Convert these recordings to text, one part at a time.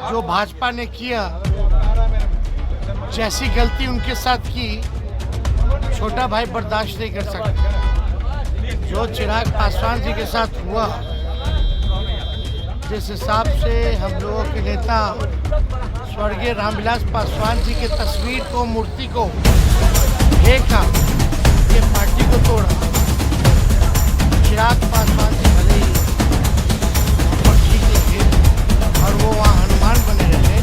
जो भाजपा ने किया, जैसी गलती उनके साथ की, छोटा भाई बर्दाश्त नहीं कर सकता। जो चिराग पासवान जी के साथ हुआ, जिस हिसाब से हम लोगों के नेता स्वर्गीय रामविलास पासवान जी की तस्वीर को, मूर्ति को फेंका, ये पार्टी को तोड़ा। चिराग पासवान जी भले ही और ठीक लगे और वो वहाँ हनुमान बने रहे।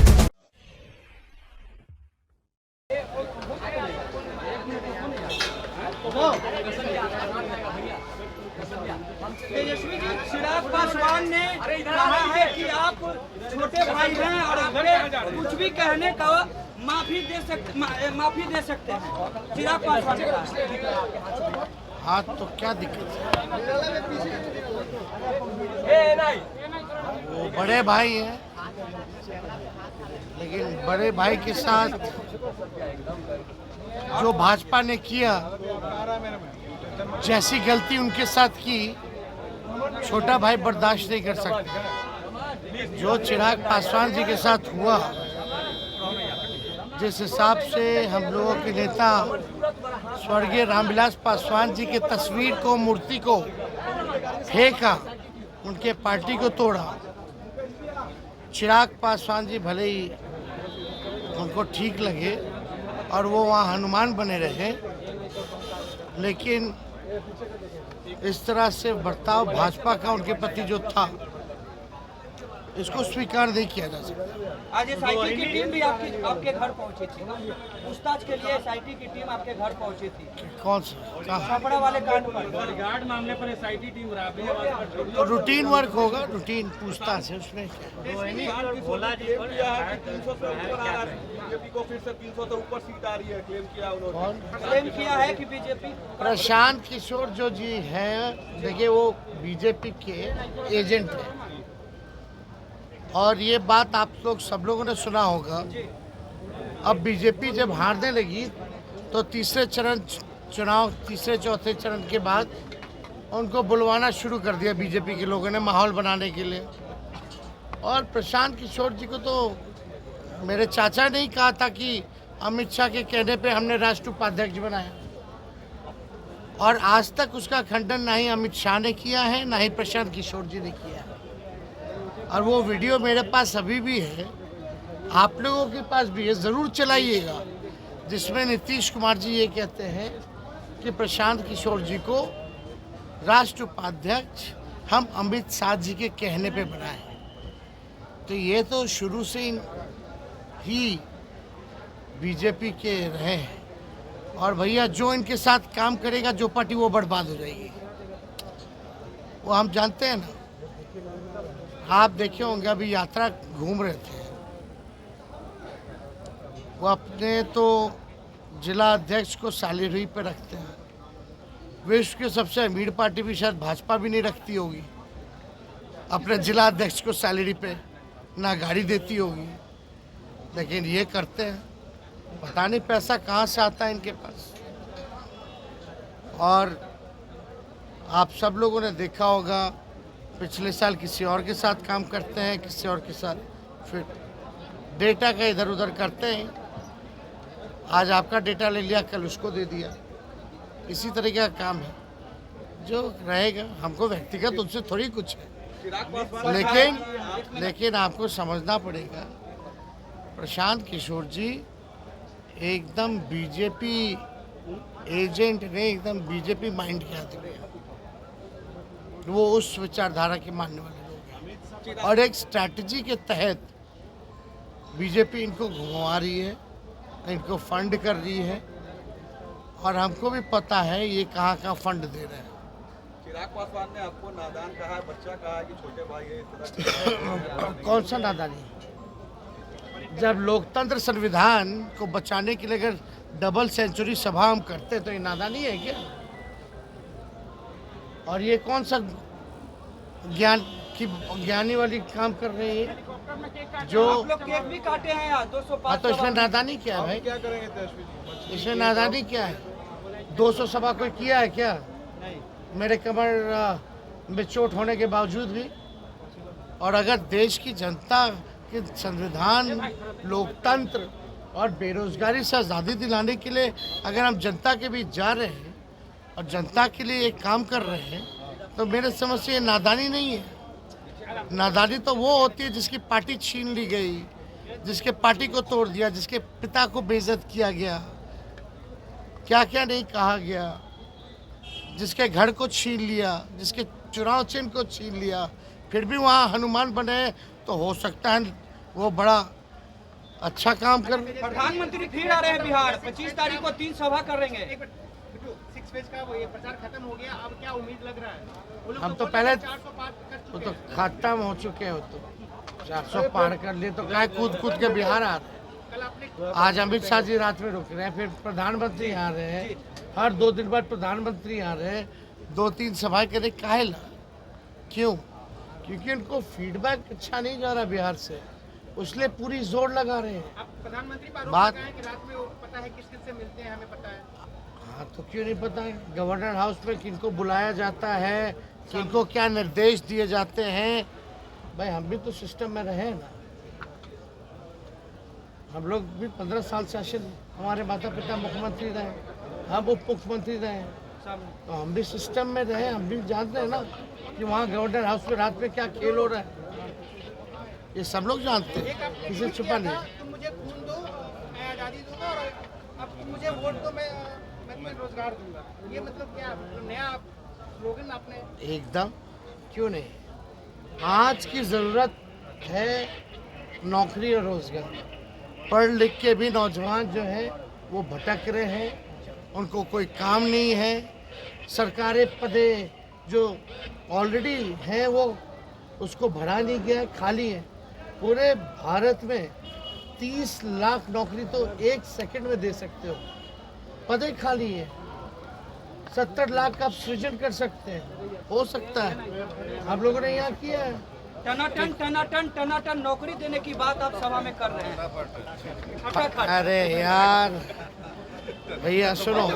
तेजस्वी जी, चिराग पासवान ने कहा है कि आप छोटे भाई हैं और आपके कुछ भी कहने का माफी दे सकते हैं। चिराग पासवान ने कहा। हाँ, तो क्या दिक्कत है? वो बड़े भाई हैं, लेकिन बड़े भाई के साथ जो भाजपा ने किया, जैसी गलती उनके साथ की, छोटा भाई बर्दाश्त नहीं कर सकता। जो चिराग पासवान जी के साथ हुआ, जिस हिसाब से हम लोगों के नेता स्वर्गीय रामविलास पासवान जी की तस्वीर को, मूर्ति को फेंका, उनके पार्टी को तोड़ा। चिराग पासवान जी भले ही उनको ठीक लगे और वो वहाँ हनुमान बने रहे, लेकिन इस तरह से बर्ताव भाजपा का उनके प्रति जो था, इसको स्वीकार नहीं किया जा सकता। आज एसआईटी की टीम भी आपके घर पहुंची थी। पूछताछ के लिए एसआईटी की टीम आपके घर पहुंची थी। कौन सा? छपड़ा वाले कांड पर, बॉडीगार्ड मामले पर एसआईटी टीम तो रूटीन वर्क होगा, रूटीन पूछताछ है उसमें। भोला जी पर 300 से ऊपर आ रहा है, बीजेपी को फिर से 300 से ऊपर सीट आ रही है, क्लेम किया उन्होंने। कौन? क्लेम किया है कि बीजेपी प्रशांत किशोर जो जी हैं, देखिए वो बीजेपी के एजेंट हैं, और ये बात आप लोग सब लोगों ने सुना होगा। अब बीजेपी जब हारने लगी तो तीसरे चौथे चरण के बाद उनको बुलवाना शुरू कर दिया बीजेपी के लोगों ने, माहौल बनाने के लिए। और प्रशांत किशोर जी को तो मेरे चाचा ने ही कहा था कि अमित शाह के कहने पे हमने राष्ट्रीय उपाध्यक्ष बनाया, और आज तक उसका खंडन ना ही अमित शाह ने किया है, ना ही प्रशांत किशोर जी ने किया है। और वो वीडियो मेरे पास अभी भी है, आप लोगों के पास भी है, ज़रूर चलाइएगा, जिसमें नीतीश कुमार जी ये कहते हैं कि प्रशांत किशोर जी को राष्ट्रीय उपाध्यक्ष हम अमित शाह जी के कहने पे बनाए। तो ये तो शुरू से ही बीजेपी के रहे हैं, और भैया जो इनके साथ काम करेगा, जो पार्टी, वो बर्बाद हो जाएगी। वो हम जानते हैं ना। आप देखे होंगे, अभी यात्रा घूम रहे थे, वो अपने तो जिला अध्यक्ष को सैलरी पे रखते हैं। विश्व की सबसे अमीर पार्टी भी शायद भाजपा भी नहीं रखती होगी अपने जिला अध्यक्ष को सैलरी पे, ना गाड़ी देती होगी, लेकिन ये करते हैं। पता नहीं पैसा कहाँ से आता है इनके पास। और आप सब लोगों ने देखा होगा, पिछले साल किसी और के साथ काम करते हैं, किसी और के साथ फिर डेटा का इधर उधर करते हैं। आज आपका डेटा ले लिया, कल उसको दे दिया। इसी तरीके का काम है जो रहेगा। हमको व्यक्तिगत उनसे थोड़ी कुछ है, लेकिन आपको समझना पड़ेगा, प्रशांत किशोर जी एकदम बीजेपी एजेंट ने, एकदम बीजेपी माइंड के आदमी है। वो उस विचारधारा के मानने वाले लोग हैं, और एक स्ट्रैटेजी के तहत बीजेपी इनको घुमा रही है, इनको फंड कर रही है, और हमको भी पता है ये कहाँ फंड दे रहे हैं। चिराग पासवान ने आपको नादान कहा, बच्चा कहा कि छोटे भाई है, इस तरह कौन सा नादानी? जब लोकतंत्र संविधान को बचाने के लिए अगर डबल सेंचुरी सभा हम करते तो ये नादानी है क्या? और ये कौन सा ज्ञानी वाली काम कर रही है जो आप लोग केक भी काटे हैं यार 205। हाँ, तो इसमें नादानी क्या है भाई? क्या करेंगे तेजस्वी जी? इसमें नादानी क्या है? 200 सभा कोई किया है क्या? मेरे कमर में चोट होने के बावजूद भी। और अगर देश की जनता कि संविधान, लोकतंत्र और बेरोजगारी से आज़ादी दिलाने के लिए अगर हम जनता के बीच जा रहे हैं और जनता के लिए एक काम कर रहे हैं, तो मेरे समझ से ये नादानी नहीं है। नादानी तो वो होती है जिसकी पार्टी छीन ली गई, जिसके पार्टी को तोड़ दिया, जिसके पिता को बेइज्जत किया गया, क्या क्या नहीं कहा गया, जिसके घर को छीन लिया, जिसके चुनाव चिन्ह को छीन लिया, फिर भी वहाँ हनुमान बने, तो हो सकता है वो बड़ा अच्छा काम कर। प्रधानमंत्री फिर आ रहे हैं बिहार, 25 तारीख को 3 सभा करेंगे। सिक्स फेज का वो ये प्रचार खत्म हो गया, अब क्या उम्मीद लग रहा है? वो लोग हम तो बोल पहले रहे हैं 400 पार कर वो चुके तो हैं। खत्म हो चुके हो, तो 400 पार कर लिए तो क्या कूद कूद के बिहार आ रहे हैं। कल आपने आज अमित शाह जी रात में रुक रहे हैं, फिर प्रधानमंत्री आ रहे हैं, हर 2 दिन बाद प्रधानमंत्री आ रहे हैं, 2-3 सभाएं करें काहे ला? क्यों? क्योंकि उनको फीडबैक अच्छा नहीं जा रहा बिहार से, उसलिए पूरी जोर लगा रहे हैं। आप प्रधानमंत्री पर आरोप बात- लगाए कि रात में वो पता है किस किस से मिलते हैं, हमें पता है। हाँ, तो क्यों नहीं पता है? गवर्नर हाउस में किनको बुलाया जाता है, किनको क्या निर्देश दिए जाते हैं। भाई हम भी तो सिस्टम में रहे हैं ना, हम लोग भी 15 साल शासन, हमारे माता पिता मुख्यमंत्री रहे, हम उप मुख्यमंत्री रहे, तो हम भी सिस्टम में रहे, हम भी जानते हैं ना कि वहाँ गवर्नर हाउस में रात में क्या खेल हो रहा है। ये सब लोग जानते एक हैं, आपने किसी ट्वीट छुपा किया नहीं था, है। तुम मुझे खून दो, मैं आज़ादी दूंगा, और अब तुम मुझे वोट दो, मैं तुम्हें रोजगार दूंगा। ये मतलब क्या मतलब नया स्लोगन आपने? एकदम, क्यों नहीं। आज की ज़रूरत है नौकरी और रोज़गार। पढ़ लिख के भी नौजवान जो है वो भटक रहे हैं, उनको कोई काम नहीं है। सरकारी पदे जो ऑलरेडी हैं वो उसको भरा नहीं गया है, खाली है। पूरे भारत में 30 लाख नौकरी तो 1 सेकंड में दे सकते हो, पदे खाली है। 70 लाख का आप सृजन कर सकते हैं, हो सकता है। आप लोगों ने यहाँ किया है। टनाटन नौकरी देने की बात आप सभा में कर रहे हैं। फटाफट। अरे यार भैया सुनो,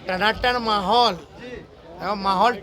टनाटन माहौल, माहौल